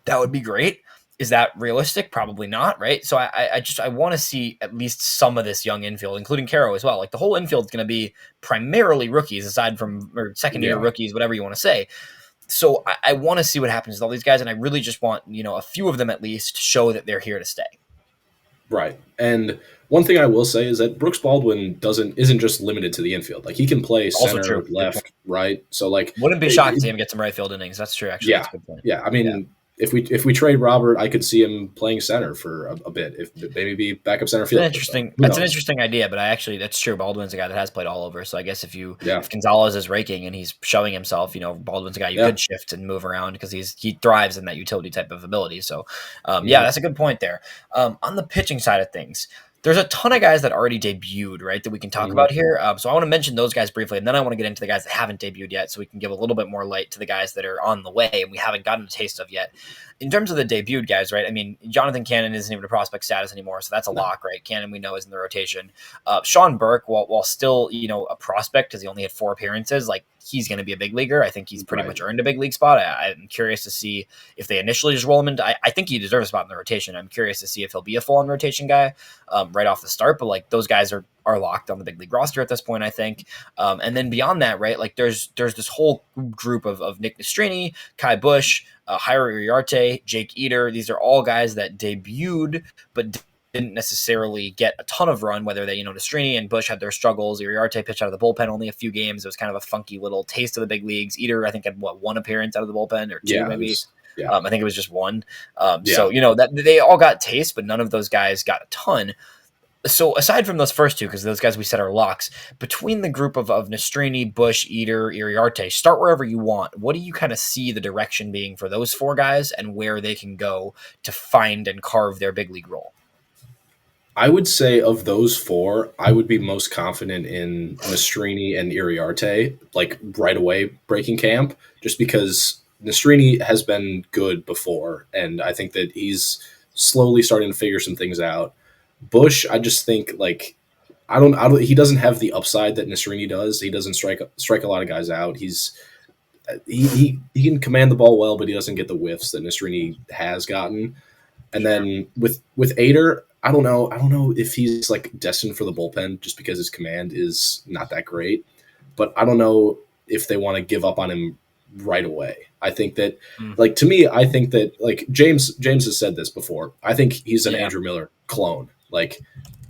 that would be great. Is that realistic? Probably not, right? So I want to see at least some of this young infield, including Caro as well. Like the whole infield is going to be primarily rookies, aside from second-year rookies, whatever you want to say. So I want to see what happens with all these guys, and I really just want a few of them at least to show that they're here to stay. Right, and one thing I will say is that Brooks Baldwin isn't just limited to the infield. Like he can play center, left, right. So like wouldn't be shocked to see him get some right field innings. That's true, actually. Yeah, that's a good point. Yeah. I mean. if we trade Robert, I could see him playing center for a bit. If maybe be backup center fielder. That's an interesting idea, but that's true. Baldwin's a guy that has played all over. So I guess if Gonzalez is raking and he's showing himself, Baldwin's a guy you could shift and move around because he thrives in that utility type of ability. So that's a good point there. On the pitching side of things, there's a ton of guys that already debuted, right, that we can talk about here. So I want to mention those guys briefly, and then I want to get into the guys that haven't debuted yet so we can give a little bit more light to the guys that are on the way and we haven't gotten a taste of yet. In terms of the debuted guys, right, I mean, Jonathan Cannon isn't even a prospect status anymore, so that's a lock, right? Cannon, we know, is in the rotation. Sean Burke, while still, a prospect because he only had 4 appearances, like, he's going to be a big leaguer. I think he's pretty much earned a big league spot. I'm curious to see if they initially just roll him into. I think he deserves a spot in the rotation. I'm curious to see if he'll be a full-on rotation guy right off the start. But like those guys are locked on the big league roster at this point, I think. And then beyond that, right? Like there's this whole group of Nick Nastrini, Kai Bush, Jairo Iriarte, Jake Eater. These are all guys that debuted, but didn't necessarily get a ton of run, whether they, Nastrini and Bush had their struggles. Iriarte pitched out of the bullpen only a few games. It was kind of a funky little taste of the big leagues. Eater, I think, had one appearance out of the bullpen or two, maybe. I think it was just one. So, that they all got taste, but none of those guys got a ton. So aside from those first two, because those guys we said are locks, between the group of Nastrini, Bush, Eater, Iriarte, start wherever you want. What do you kind of see the direction being for those 4 guys and where they can go to find and carve their big league role? I would say of those 4, I would be most confident in Nastrini and Iriarte, like right away breaking camp, just because Nastrini has been good before, and I think that he's slowly starting to figure some things out. Bush, I just think like I don't he doesn't have the upside that Nastrini does. He doesn't strike a lot of guys out. He can command the ball well, but he doesn't get the whiffs that Nastrini has gotten. And then with Ader, I don't know if he's like destined for the bullpen just because his command is not that great. But I don't know if they want to give up on him right away. I think that like to me, I think that like James has said this before. I think he's an Andrew Miller clone. Like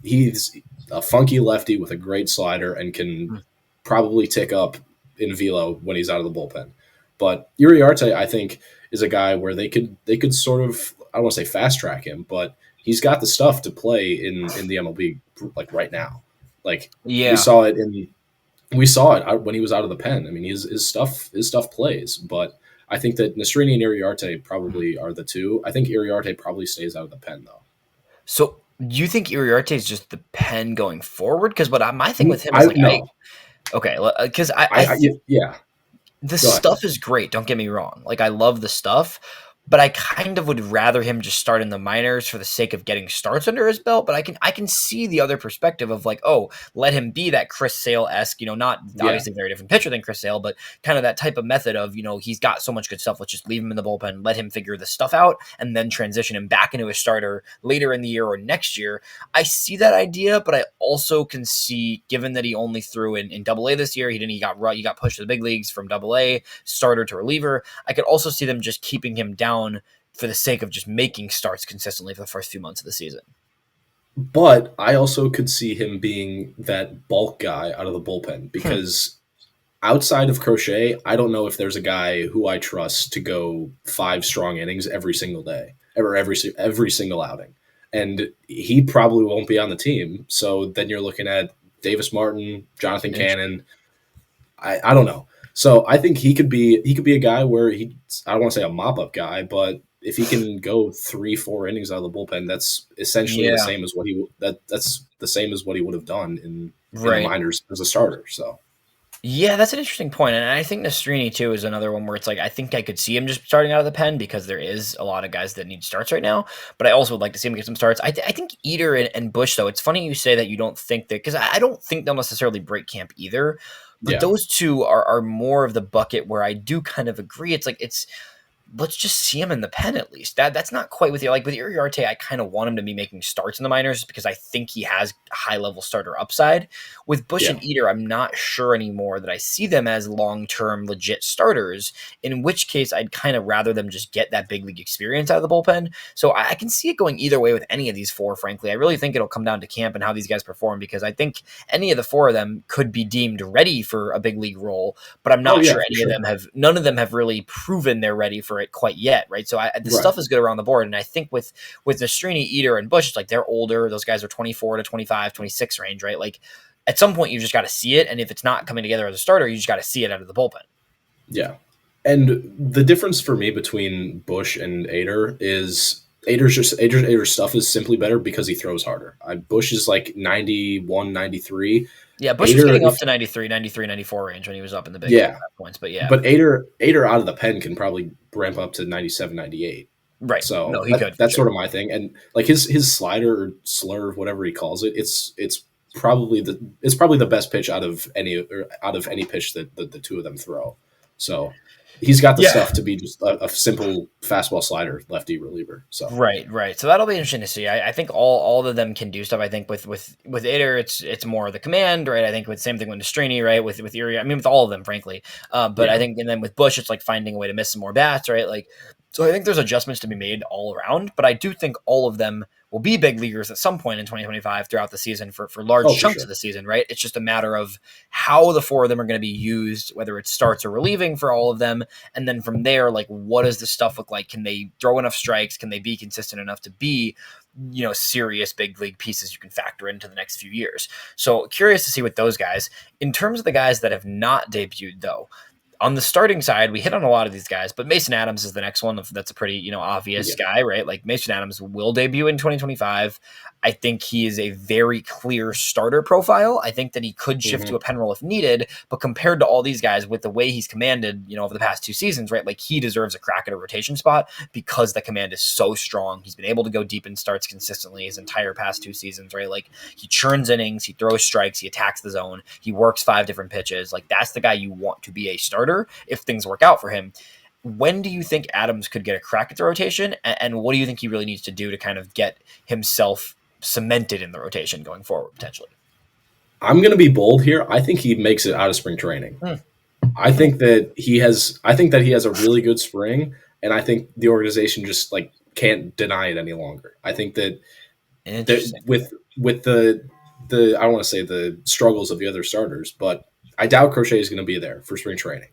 he's a funky lefty with a great slider and can probably tick up in velo when he's out of the bullpen. But Iriarte, I think, is a guy where they could sort of, I don't want to say fast track him, but he's got the stuff to play in the MLB like right now. Like we saw it when he was out of the pen. I mean, his stuff plays, but I think that Nastrini and Iriarte probably are the 2. I think Iriarte probably stays out of the pen though. So do you think Iriarte is just the pen going forward? Because my thing with him is because the stuff is great. Don't get me wrong. Like I love the stuff, but I kind of would rather him just start in the minors for the sake of getting starts under his belt. But I can see the other perspective of like, let him be that Chris Sale-esque, not obviously very different pitcher than Chris Sale, but kind of that type of method of, he's got so much good stuff. Let's just leave him in the bullpen, let him figure this stuff out, and then transition him back into a starter later in the year or next year. I see that idea, but I also can see, given that he only threw in Double-A this year, he got pushed to the big leagues from Double-A starter to reliever. I could also see them just keeping him down for the sake of just making starts consistently for the first few months of the season. But I also could see him being that bulk guy out of the bullpen because outside of Crochet, I don't know if there's a guy who I trust to go 5 strong innings every single day or every single outing. And he probably won't be on the team. So then you're looking at Davis Martin, Jonathan Cannon. I don't know. So I think he could be a guy where I don't want to say a mop-up guy, but if he can go 3-4 innings out of the bullpen, that's essentially the same as that's the same as what he would have done in the minors as a starter. So yeah, that's an interesting point. And I think Nastrini too is another one where it's like I think I could see him just starting out of the pen because there is a lot of guys that need starts right now. But I also would like to see him get some starts. I think Eater and Bush, though, it's funny you say that you don't think that because I don't think they'll necessarily break camp either. But those 2 are more of the bucket where I do kind of agree. It's like let's just see him in the pen at least. That's not quite with you. Like with Iriarte, I kind of want him to be making starts in the minors because I think he has high level starter upside. With Bush and Eater, I'm not sure anymore that I see them as long-term legit starters, in which case I'd kind of rather them just get that big league experience out of the bullpen. So I can see it going either way with any of these 4, frankly. I really think it'll come down to camp and how these guys perform because I think any of the 4 of them could be deemed ready for a big league role, but I'm not sure none of them have really proven they're ready for it quite yet, right? So the stuff is good around the board. And I think with Nastrini, Eater, and Bush, it's like they're older. Those guys are 24 to 25, 26 range, right? Like at some point, you just got to see it. And if it's not coming together as a starter, you just got to see it out of the bullpen. Yeah. And the difference for me between Bush and Ader is Ader's stuff is simply better because he throws harder. Bush is like 91, 93. Yeah, Bush was getting up to 93, 94 range when he was up in the big points. But yeah. But Ader out of the pen can probably ramp up to 97, 98. Right. So no, he could. That's sort of my thing. And like his slider or slur, whatever he calls it, it's probably the best pitch out of any pitch that the two of them throw. So he's got the stuff to be just a simple fastball slider lefty reliever. So right. So that'll be interesting to see. I think all of them can do stuff. I think with Ader, it's more of the command, right? I think with same thing with Nastrini, right? With Erie, I mean with all of them, frankly. But I think and then with Bush, it's like finding a way to miss some more bats, right? Like so I think there's adjustments to be made all around, but I do think all of them will be big leaguers at some point in 2025 throughout the season for large chunks of the season, right? It's just a matter of how the four of them are going to be used, whether it starts or relieving for all of them. And then from there, like, what does the stuff look like? Can they throw enough strikes? Can they be consistent enough to be, serious big league pieces you can factor into the next few years? So curious to see with those guys. In terms of the guys that have not debuted, though, on the starting side, we hit on a lot of these guys, but Mason Adams is the next one. That's a pretty, obvious guy, right? Like Mason Adams will debut in 2025. I think he is a very clear starter profile. I think that he could shift to a pen roll if needed, but compared to all these guys with the way he's commanded, over the past 2 seasons, right? Like he deserves a crack at a rotation spot because the command is so strong. He's been able to go deep in starts consistently his entire past 2 seasons, right? Like he churns innings, he throws strikes, he attacks the zone, he works 5 different pitches. Like that's the guy you want to be a starter if things work out for him. When do you think Adams could get a crack at the rotation? And what do you think he really needs to do to kind of get himself cemented in the rotation going forward, potentially? I'm going to be bold here. I think he makes it out of spring training. I think that he has a really good spring, and I think the organization just like can't deny it any longer. I think that with the I don't want to say the struggles of the other starters, but I doubt Crochet is going to be there for spring training.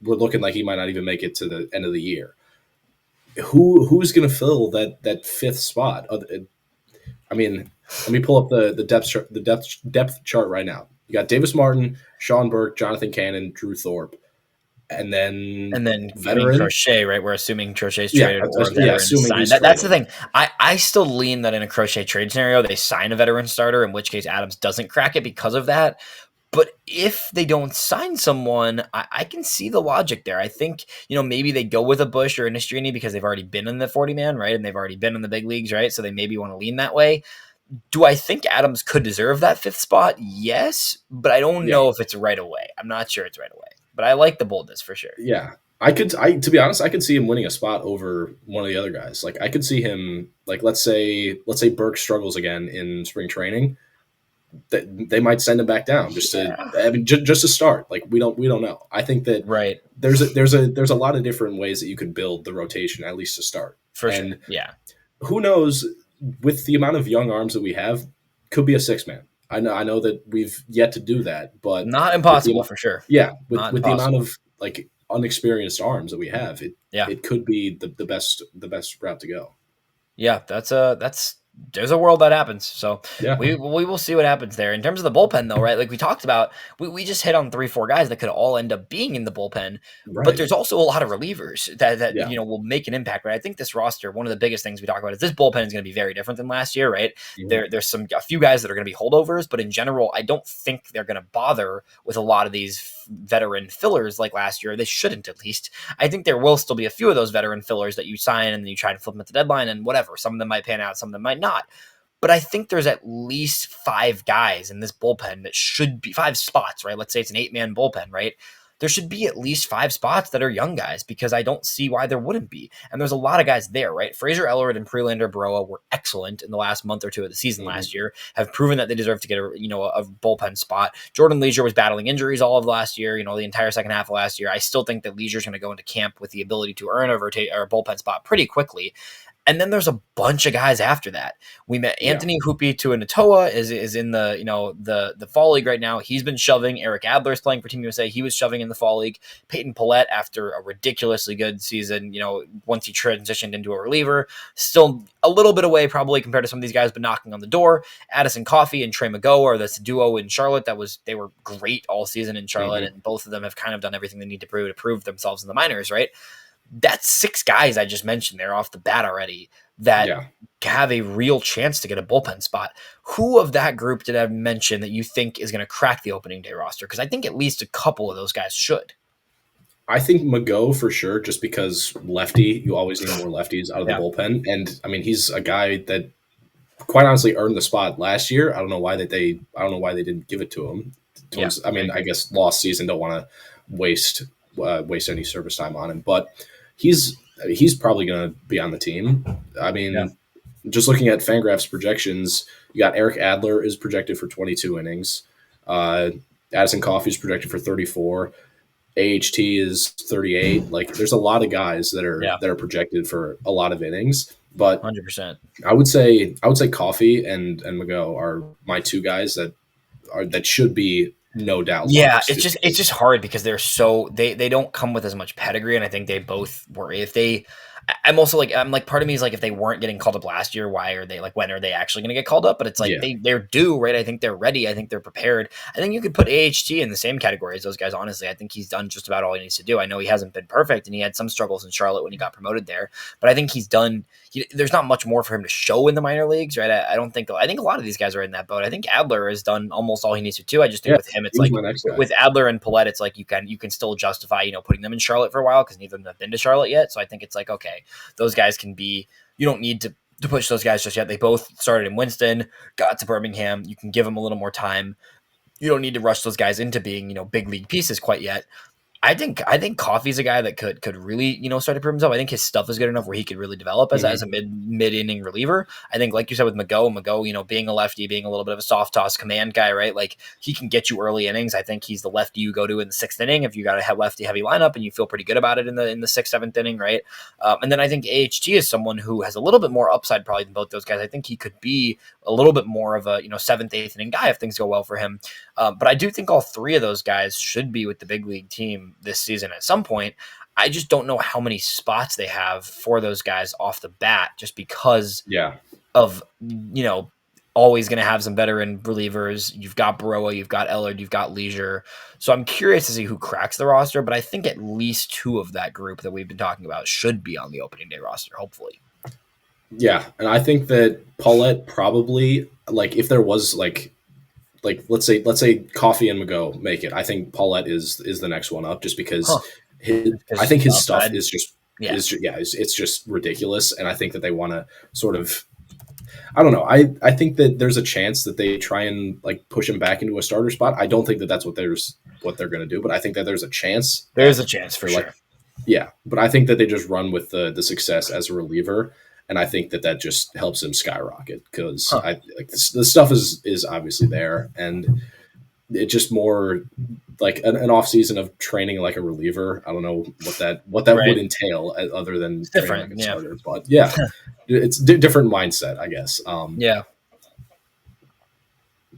We're looking like he might not even make it to the end of the year. Who's going to fill that 5th spot? I mean, let me pull up the depth chart right now. You got Davis Martin, Sean Burke, Jonathan Cannon, Drew Thorpe, and then veteran Crochet, right? We're assuming Crochet's traded or a veteran signed. That's the thing. I still lean that in a Crochet trade scenario, they sign a veteran starter, in which case Adams doesn't crack it because of that. But if they don't sign someone, I can see the logic there. I think, maybe they go with a Bush or a Nastrini because they've already been in the 40-man, right? And they've already been in the big leagues, right? So they maybe want to lean that way. Do I think Adams could deserve that 5th spot? Yes, but I don't know if it's right away. I'm not sure it's right away. But I like the boldness for sure. Yeah. To be honest, I could see him winning a spot over one of the other guys. Like I could see him, like let's say Burke struggles again in spring training. They might send him back down just to start. Like we don't know. I think that there's a lot of different ways that you could build the rotation, at least to start. For sure. Yeah. Who knows, with the amount of young arms that we have, could be a 6-man. I know that we've yet to do that, but not impossible for sure. Yeah. With the amount of like unexperienced arms that we have, it could be the best route to go. Yeah, there's a world that happens. So we will see what happens there. In terms of the bullpen, though, right? Like we talked about, we just hit on 3-4 guys that could all end up being in the bullpen. Right. But there's also a lot of relievers that will make an impact, right? I think this roster, one of the biggest things we talk about is this bullpen is going to be very different than last year, right? Mm-hmm. There's a few guys that are going to be holdovers, but in general, I don't think they're going to bother with a lot of these veteran fillers like last year. They shouldn't, at least. I think there will still be a few of those veteran fillers that you sign and then you try to flip them at the deadline and whatever. Some of them might pan out, some of them might not. But I think there's at least 5 guys in this bullpen that should be 5 spots, right? Let's say it's an 8-man bullpen, right? There should be at least 5 spots that are young guys because I don't see why there wouldn't be. And there's a lot of guys there, right? Fraser Ellered and Prelander Baroa were excellent in the last month or 2 of the season last year, have proven that they deserve to get a bullpen spot. Jordan Leisure was battling injuries all of last year, the entire second half of last year. I still think that Leisure's going to go into camp with the ability to earn a bullpen spot pretty quickly. And then there's a bunch of guys after that. We met Yeah. Anthony Hoopy Tuanatoa is in the the fall league right now. He's been shoving. Eric Adler is playing for Team USA. He was shoving in the fall league. Peyton Pallette, after a ridiculously good season, once he transitioned into a reliever, still a little bit away probably compared to some of these guys, but knocking on the door. Addison Coffey and Trey Mago are this duo in Charlotte they were great all season in Charlotte, and both of them have kind of done everything they need to prove themselves in the minors, right? That's 6 guys I just mentioned there off the bat already that have a real chance to get a bullpen spot. Who of that group did I mention that you think is going to crack the opening day roster? Because I think at least a couple of those guys should. I think Mago for sure, just because lefty, you always need more lefties out of the bullpen. And I mean, he's a guy that quite honestly earned the spot last year. I don't know why they didn't give it to him. I mean, I guess lost season, don't want to waste any service time on him, but he's probably going to be on the team. I mean, just looking at Fangraphs projections, you got Eric Adler is projected for 22 innings. Addison Coffey is projected for 34. AHT is 38. Like, there's a lot of guys that are projected for a lot of innings, but 100%. I would say Coffey and Mago are my 2 guys that should be no doubt. Yeah, it's just hard because they're so they don't come with as much pedigree, and I think they both were. I'm like part of me is like, if they weren't getting called up last year, why are they when are they actually going to get called up? But it's like they're due, right? I think they're ready. I think they're prepared. I think you could put AHT in the same category as those guys. Honestly, I think he's done just about all he needs to do. I know he hasn't been perfect, and he had some struggles in Charlotte when he got promoted there, but I think he's done. There's not much more for him to show in the minor leagues, right? I think a lot of these guys are in that boat. I think Adler has done almost all he needs to do. I just think with him, it's like with Adler and Pallette, it's like you can still justify putting them in Charlotte for a while because neither of them have been to Charlotte yet. So I think it's like, okay, those guys can be. You don't need to push those guys just yet. They both started in Winston, got to Birmingham. You can give them a little more time. You don't need to rush those guys into being big league pieces quite yet. I think Coffey's a guy that could really start to prove himself. I think his stuff is good enough where he could really develop as a mid inning reliever. I think, like you said with Mago, being a lefty, being a little bit of a soft toss command guy, right? Like, he can get you early innings. I think he's the lefty you go to in the 6th inning if you got a lefty heavy lineup and you feel pretty good about it in the 6th, 7th inning, right? And then I think AHT is someone who has a little bit more upside probably than both those guys. I think he could be a little bit more of a 7th, 8th inning guy if things go well for him. But I do think all 3 of those guys should be with the big league team this season at some point. I just don't know how many spots they have for those guys off the bat, just because of always going to have some veteran relievers. You've got Baroa, you've got Ellard, you've got Leisure. So I'm curious to see who cracks the roster, but I think at least 2 of that group that we've been talking about should be on the opening day roster, hopefully. Yeah, and I think that Pallette probably, if there was let's say Coffey and Mago make it, I think Pallette is the next one up, just because I think his stuff is just it's just ridiculous, and I think that they want to sort of, I don't know, I think that there's a chance that they try and push him back into a starter spot. I don't think that that's what they're going to do, but I think that there's a chance. There's a chance for sure. Yeah, but I think that they just run with the success as a reliever. And I think that just helps him skyrocket because the stuff is obviously there, and it's just more like an off season of training like a reliever. I don't know what that would entail other than training like a starter, but it's different mindset, I guess. But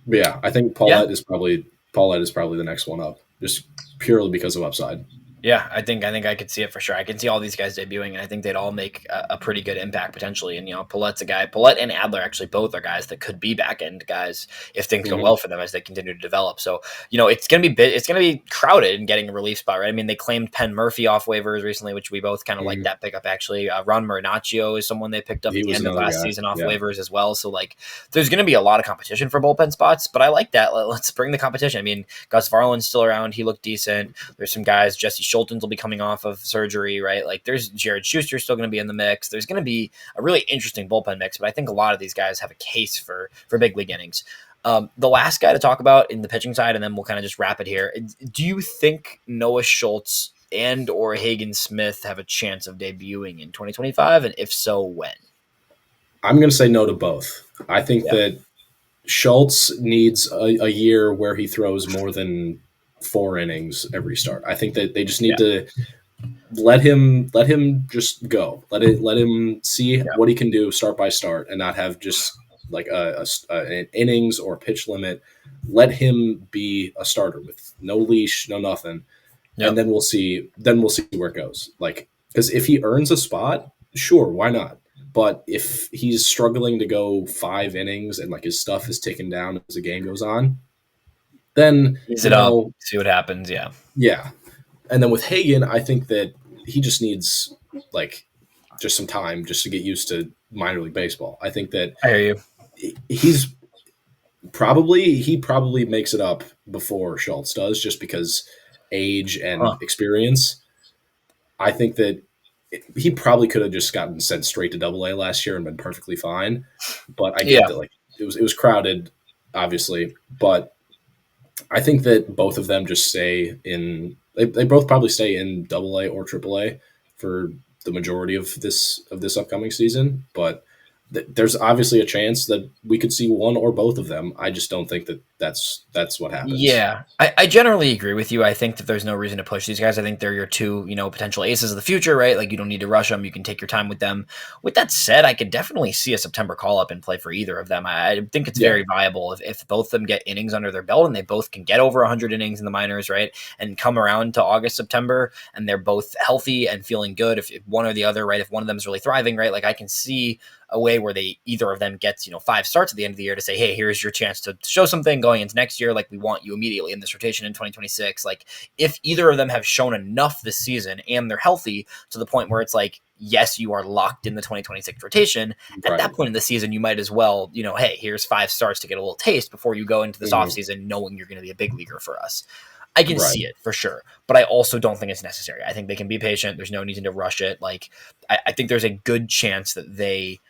yeah, I think Pallette is probably the next one up, just purely because of upside. Yeah, I think I could see it for sure. I can see all these guys debuting, and I think they'd all make a pretty good impact potentially. And Pallette's a guy. Pallette and Adler actually both are guys that could be back end guys if things go well for them as they continue to develop. So it's gonna be crowded in getting a relief spot, right? I mean, they claimed Penn Murphy off waivers recently, which we both kind of like that pickup actually. Ron Marinaccio is someone they picked up at the end of last season off waivers as well. So there's gonna be a lot of competition for bullpen spots, but I like that. Let's bring the competition. I mean, Gus Varland's still around. He looked decent. There's some guys. Jesse Schultens will be coming off of surgery, right? There's Jared Schuster still going to be in the mix. There's going to be a really interesting bullpen mix, but I think a lot of these guys have a case for big league innings. The last guy to talk about in the pitching side, and then we'll kind of just wrap it here. Do you think Noah Schultz and or Hagen Smith have a chance of debuting in 2025? And if so, when? I'm going to say no to both. I think that Schultz needs a year where he throws more than 4 innings every start. I think that they just need to let him just go. Let him see what he can do start by start, and not have just like an innings or pitch limit. Let him be a starter with no leash, no nothing, and then we'll see. Then we'll see where it goes. Like, because if he earns a spot, sure, why not? But if he's struggling to go 5 innings and like his stuff is ticking down as the game goes on, then ease it up, see what happens. Yeah. And then with Hagen, I think that he just needs like just some time just to get used to minor league baseball. I think that I hear you. He probably makes it up before Schultz does, just because age and experience. I think that he probably could have just gotten sent straight to Double A last year and been perfectly fine. But I get that like it was crowded, obviously. But I think that both of them just stay in. They both probably stay in Double A or Triple A for the majority of this upcoming season. But there's obviously a chance that we could see one or both of them. I just don't think that that's what happens. Yeah, I generally agree with you. I think that there's no reason to push these guys. I think they're your two, potential aces of the future, right? Like, you don't need to rush them. You can take your time with them. With that said, I could definitely see a September call-up and play for either of them. I think it's very viable if both of them get innings under their belt and they both can get over 100 innings in the minors, right? And come around to August, September, and they're both healthy and feeling good. If one or the other, right? If one of them is really thriving, right? Like, I can see a way where either of them gets 5 starts at the end of the year to say, hey, here's your chance to show something going into next year. Like, we want you immediately in this rotation in 2026. Like, if either of them have shown enough this season and they're healthy to the point where it's like, yes, you are locked in the 2026 rotation, at that point in the season, you might as well, hey, here's 5 starts to get a little taste before you go into this offseason knowing you're going to be a big leaguer for us. I can see it for sure, but I also don't think it's necessary. I think they can be patient. There's no need to rush it. Like, I think there's a good chance that they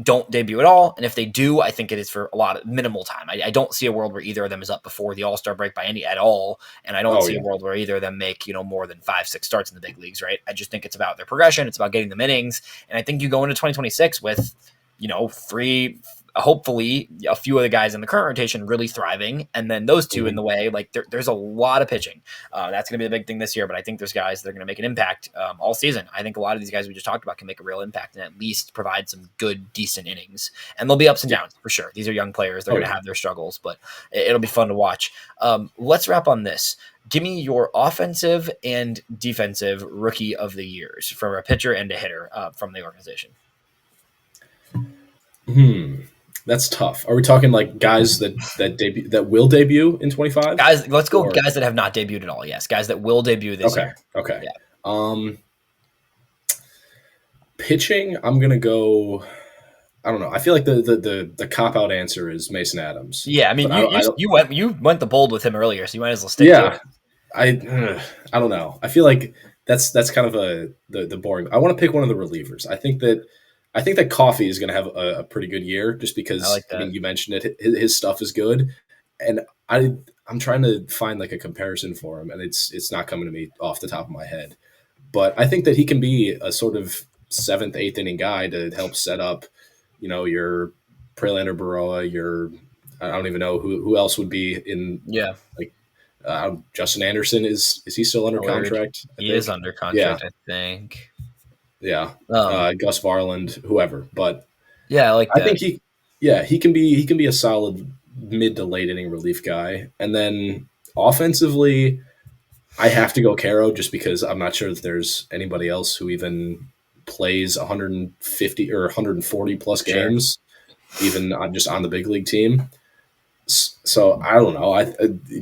don't debut at all. And if they do, I think it is for a lot of minimal time. I don't see a world where either of them is up before the All-Star break by any at all. And I don't see a world where either of them make, more than 5-6 starts in the big leagues, right? I just think it's about their progression. It's about getting them innings. And I think you go into 2026 with, 3, hopefully a few of the guys in the current rotation really thriving, and then those two in the way. Like, there's a lot of pitching. That's going to be the big thing this year, but I think there's guys that are going to make an impact all season. I think a lot of these guys we just talked about can make a real impact and at least provide some good, decent innings. And there'll be ups and downs for sure. These are young players. They're going to have their struggles, but it'll be fun to watch. Let's wrap on this. Give me your offensive and defensive rookie of the years from a pitcher and a hitter from the organization. That's tough. Are we talking like guys that will debut in 25? Guys, let's go. Guys that have not debuted at all. Yes, guys that will debut this year. Okay. Yeah. Pitching, I'm gonna go. I don't know. I feel like the cop out answer is Mason Adams. Yeah, I mean, you went the bold with him earlier, so you might as well stick to it. I don't know. I feel like that's kind of the boring. I want to pick one of the relievers. I think that Coffee is going to have a pretty good year, just because I mean, you mentioned it. His stuff is good, and I'm trying to find like a comparison for him, and it's not coming to me off the top of my head. But I think that he can be a sort of 7th, 8th inning guy to help set up, your Prelander, Baroa, I don't even know who else would be in. Yeah. Like Justin Anderson is he still under contract? He is under contract, I think. Yeah, Gus Varland, whoever, but yeah, I think he can be a solid mid to late inning relief guy, and then offensively, I have to go Caro just because I'm not sure that there's anybody else who even plays 150 or 140 plus games, even just on the big league team. So I don't know.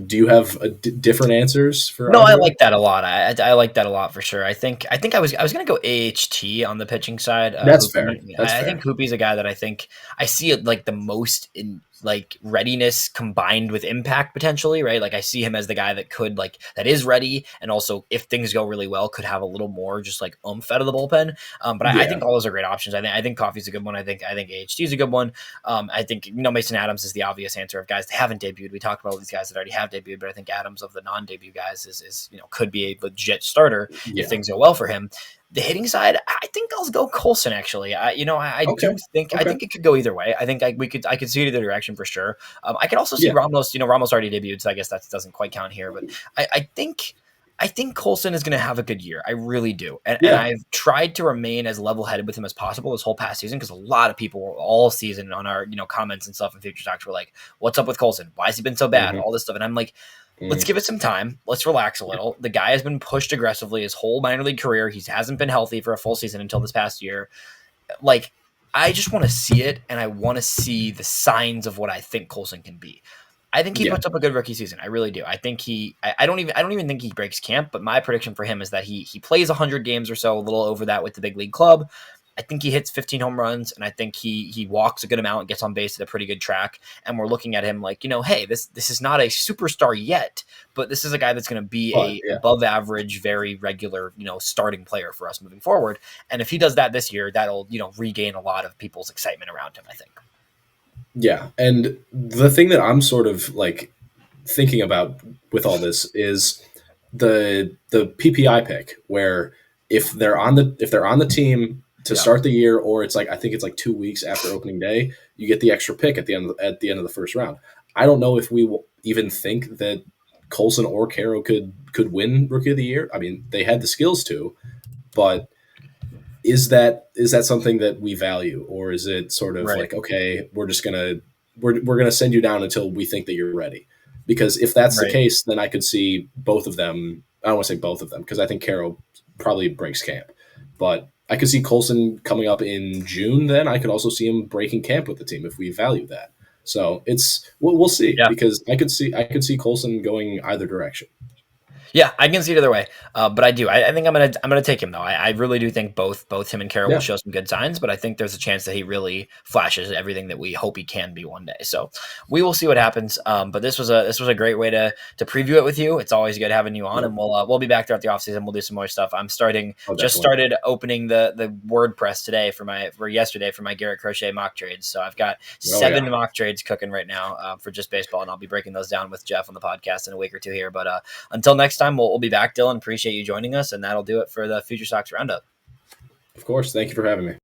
Do you have different ansers for? No, I like that a lot. I like that a lot for sure. I think I was going to go AHT on the pitching side. That's fair. I think Hoopy's a guy that I think I see it like the most in like readiness combined with impact potentially, right? Like, I see him as the guy that could that is ready, and also if things go really well, could have a little more just like oomph out of the bullpen. But I think all those are great options. I think Coffey's a good one. I think AHT is a good one. I think Mason Adams is the obvious answer of guys that haven't debuted. We talked about all these guys that already have debuted, but I think Adams of the non-debut guys is could be a legit starter if things go well for him. The hitting side, I think I'll go Colson. Actually, I think it could go either way. I think I could see it either direction for sure. I could also see Ramos. Ramos already debuted, so I guess that doesn't quite count here. But I think I think Colson is going to have a good year. I really do. And Yeah. I've tried to remain as level-headed with him as possible this whole past season because a lot of people all season on our comments and stuff in Future Stocks were like, what's up with Colson? Why has he been so bad? Mm-hmm. All this stuff. And I'm like, let's Mm-hmm. give it some time. Let's relax a little. The guy has been pushed aggressively his whole minor league career. He hasn't been healthy for a full season until this past year. Like, I just want to see it, and I want to see the signs of what I think Colson can be. I think he puts up a good rookie season. I really do. I think I don't even think he breaks camp, but my prediction for him is that he plays 100 games or so, a little over that with the big league club. I think he hits 15 home runs, and I think he walks a good amount and gets on base at a pretty good track. And we're looking at him like, hey, this is not a superstar yet, but this is a guy that's going to be a above average, very regular, starting player for us moving forward. And if he does that this year, that'll, regain a lot of people's excitement around him, I think. Yeah, and the thing that I'm sort of like thinking about with all this is the PPI pick, where if they're on the team to start the year, or it's like I think it's like 2 weeks after opening day, you get the extra pick at the end of the first round. I don't know if we will even think that Colson or Caro could win Rookie of the Year. I mean, they had the skills to, but is that something that we value, or is it sort of like, okay, we're gonna send you down until we think that you're ready? Because if that's the case, then I could see both of them. I don't want to say both of them because I think Caro probably breaks camp, but I could see Colson coming up in June. Then I could also see him breaking camp with the team if we value that. So we'll see, because I could see Colson going either direction. Yeah, I can see it either way, but I do. I think I'm gonna take him though. I really do think both him and Caro will show some good signs, but I think there's a chance that he really flashes everything that we hope he can be one day. So we will see what happens. But this was a great way to preview it with you. It's always good having you on, and we'll be back throughout the offseason. We'll do some more stuff. I'm started opening the WordPress today for yesterday for my Garrett Crochet mock trades. So I've got 7 mock trades cooking right now for just baseball, and I'll be breaking those down with Jeff on the podcast in a week or two here. But until next time, we'll be back, Dylan. Appreciate you joining us, and that'll do it for the FutureSox Roundup. Of course. Thank you for having me.